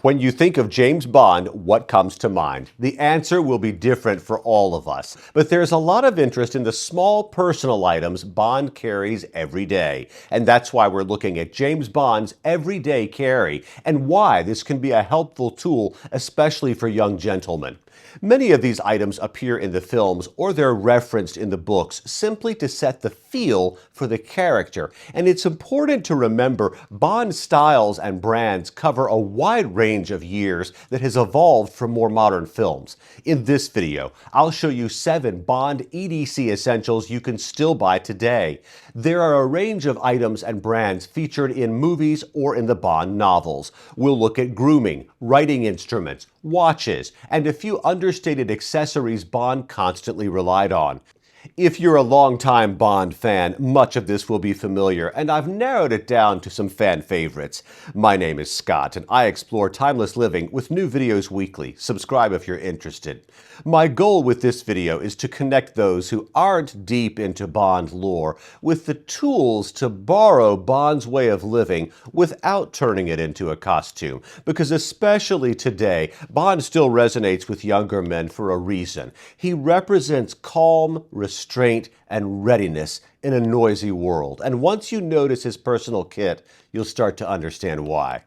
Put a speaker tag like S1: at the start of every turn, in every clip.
S1: When you think of James Bond, what comes to mind? The answer will be different for all of us, but there's a lot of interest in the small personal items Bond carries every day. And that's why we're looking at James Bond's everyday carry and why this can be a helpful tool, especially for young gentlemen. Many of these items appear in the films or they're referenced in the books simply to set the feel for the character. And it's important to remember Bond styles and brands cover a wide range of years that has evolved from more modern films. In this video, I'll show you 7 Bond EDC essentials you can still buy today. There are a range of items and brands featured in movies or in the Bond novels. We'll look at grooming, writing instruments, watches, and a few understated accessories Bond constantly relied on. If you're a longtime Bond fan, much of this will be familiar, and I've narrowed it down to some fan favorites. My name is Scott, and I explore timeless living with new videos weekly. Subscribe if you're interested. My goal with this video is to connect those who aren't deep into Bond lore with the tools to borrow Bond's way of living without turning it into a costume. Because especially today, Bond still resonates with younger men for a reason. He represents calm, restraint, and readiness in a noisy world. And once you notice his personal kit, you'll start to understand why.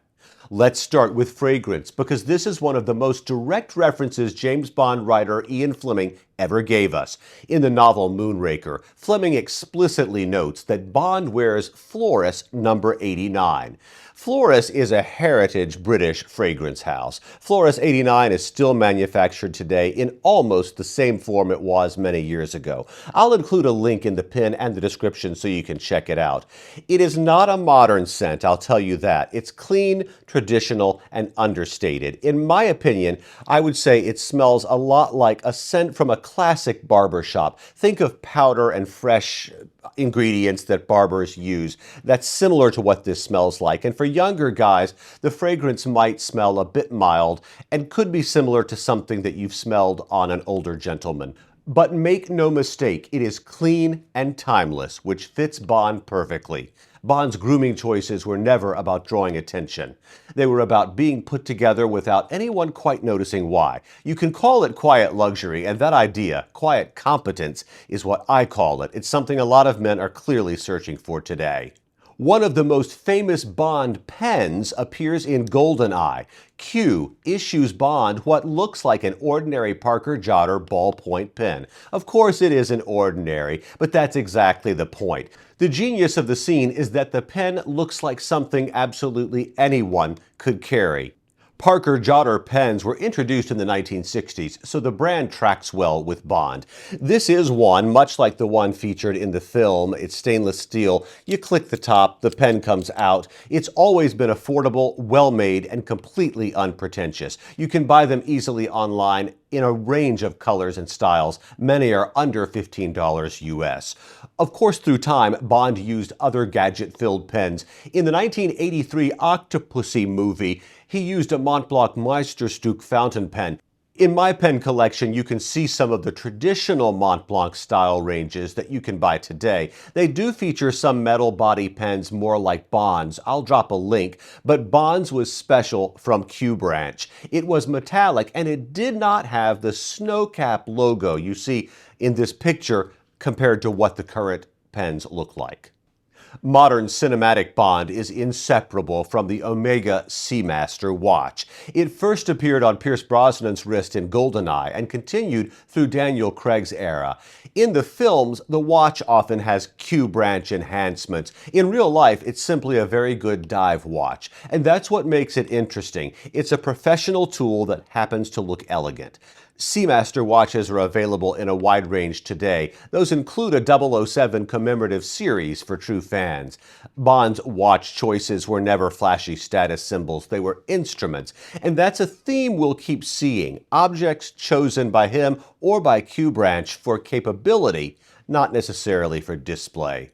S1: Let's start with fragrance, because this is one of the most direct references James Bond writer Ian Fleming ever gave us. In the novel Moonraker, Fleming explicitly notes that Bond wears Floris number 89. Floris is a heritage British fragrance house. Floris 89 is still manufactured today in almost the same form it was many years ago. I'll include a link in the pin and the description so you can check it out. It is not a modern scent, I'll tell you that. It's clean, traditional, and understated. In my opinion, I would say it smells a lot like a scent from a classic barber shop. Think of powder and fresh ingredients that barbers use. That's similar to what this smells like. And for younger guys, the fragrance might smell a bit mild and could be similar to something that you've smelled on an older gentleman. But make no mistake, it is clean and timeless, which fits Bond perfectly. Bond's grooming choices were never about drawing attention. They were about being put together without anyone quite noticing why. You can call it quiet luxury, and that idea, quiet competence, is what I call it. It's something a lot of men are clearly searching for today. One of the most famous Bond pens appears in GoldenEye. Q issues Bond what looks like an ordinary Parker Jotter ballpoint pen. Of course it isn't ordinary, but that's exactly the point. The genius of the scene is that the pen looks like something absolutely anyone could carry. Parker Jotter pens were introduced in the 1960s, so the brand tracks well with Bond. This is one, much like the one featured in the film. It's stainless steel. You click the top, the pen comes out. It's always been affordable, well-made, and completely unpretentious. You can buy them easily online in a range of colors and styles. Many are under $15 US. Of course, through time, Bond used other gadget-filled pens. In the 1983 Octopussy movie, he used a Montblanc Meisterstück fountain pen. In my pen collection, you can see some of the traditional Montblanc style ranges that you can buy today. They do feature some metal body pens more like Bond's. I'll drop a link, but Bond's was special from Q Branch. It was metallic and it did not have the snowcap logo you see in this picture compared to what the current pens look like. Modern cinematic Bond is inseparable from the Omega Seamaster watch. It first appeared on Pierce Brosnan's wrist in GoldenEye and continued through Daniel Craig's era. In the films, the watch often has Q branch enhancements. In real life, it's simply a very good dive watch. And that's what makes it interesting. It's a professional tool that happens to look elegant. Seamaster watches are available in a wide range today. Those include a 007 commemorative series for true fans. Bond's watch choices were never flashy status symbols. They were instruments. And that's a theme we'll keep seeing. Objects chosen by him or by Q Branch for capability, not necessarily for display.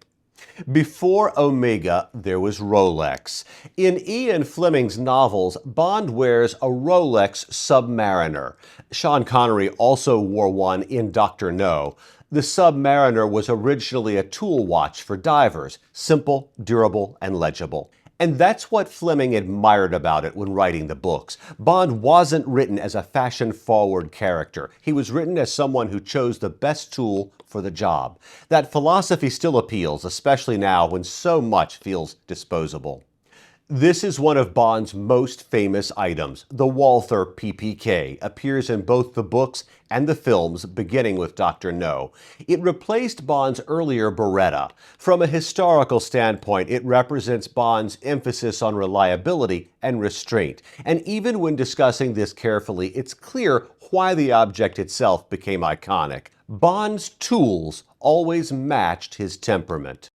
S1: Before Omega, there was Rolex. In Ian Fleming's novels, Bond wears a Rolex Submariner. Sean Connery also wore one in Dr. No. The Submariner was originally a tool watch for divers, simple, durable, and legible. And that's what Fleming admired about it when writing the books. Bond wasn't written as a fashion-forward character. He was written as someone who chose the best tool for the job. That philosophy still appeals, especially now when so much feels disposable. This is one of Bond's most famous items. The Walther PPK appears in both the books and the films, beginning with Dr. No. It replaced Bond's earlier Beretta. From a historical standpoint, it represents Bond's emphasis on reliability and restraint. And even when discussing this carefully, it's clear why the object itself became iconic. Bond's tools always matched his temperament.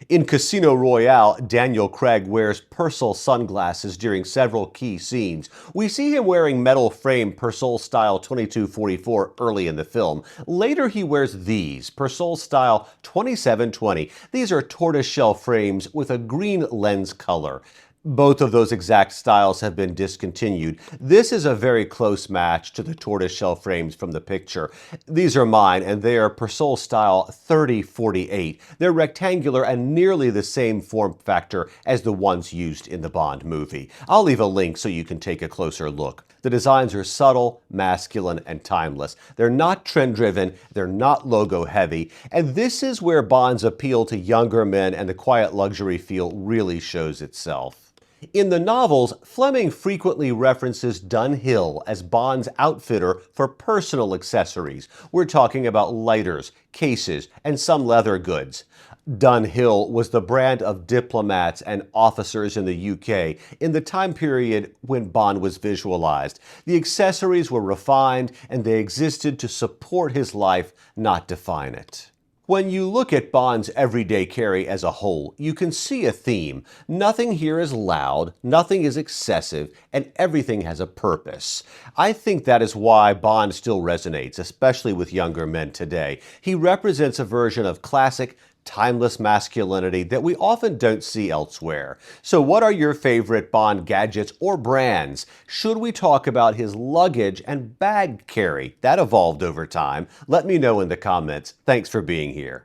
S1: In Casino Royale, Daniel Craig wears Persol sunglasses during several key scenes. We see him wearing metal frame Persol style 2244 early in the film. Later he wears these, Persol style 2720. These are tortoiseshell frames with a green lens color. Both of those exact styles have been discontinued. This is a very close match to the tortoiseshell frames from the picture. These are mine, and they are Persol style 3048. They're rectangular and nearly the same form factor as the ones used in the Bond movie. I'll leave a link so you can take a closer look. The designs are subtle, masculine, and timeless. They're not trend-driven, they're not logo-heavy, and this is where Bond's appeal to younger men and the quiet luxury feel really shows itself. In the novels, Fleming frequently references Dunhill as Bond's outfitter for personal accessories. We're talking about lighters, cases, and some leather goods. Dunhill was the brand of diplomats and officers in the UK in the time period when Bond was visualized. The accessories were refined and they existed to support his life, not define it. When you look at Bond's everyday carry as a whole, you can see a theme. Nothing here is loud, nothing is excessive, and everything has a purpose. I think that is why Bond still resonates, especially with younger men today. He represents a version of classic, timeless masculinity that we often don't see elsewhere. So what are your favorite Bond gadgets or brands? Should we talk about his luggage and bag carry? That evolved over time. Let me know in the comments. Thanks for being here.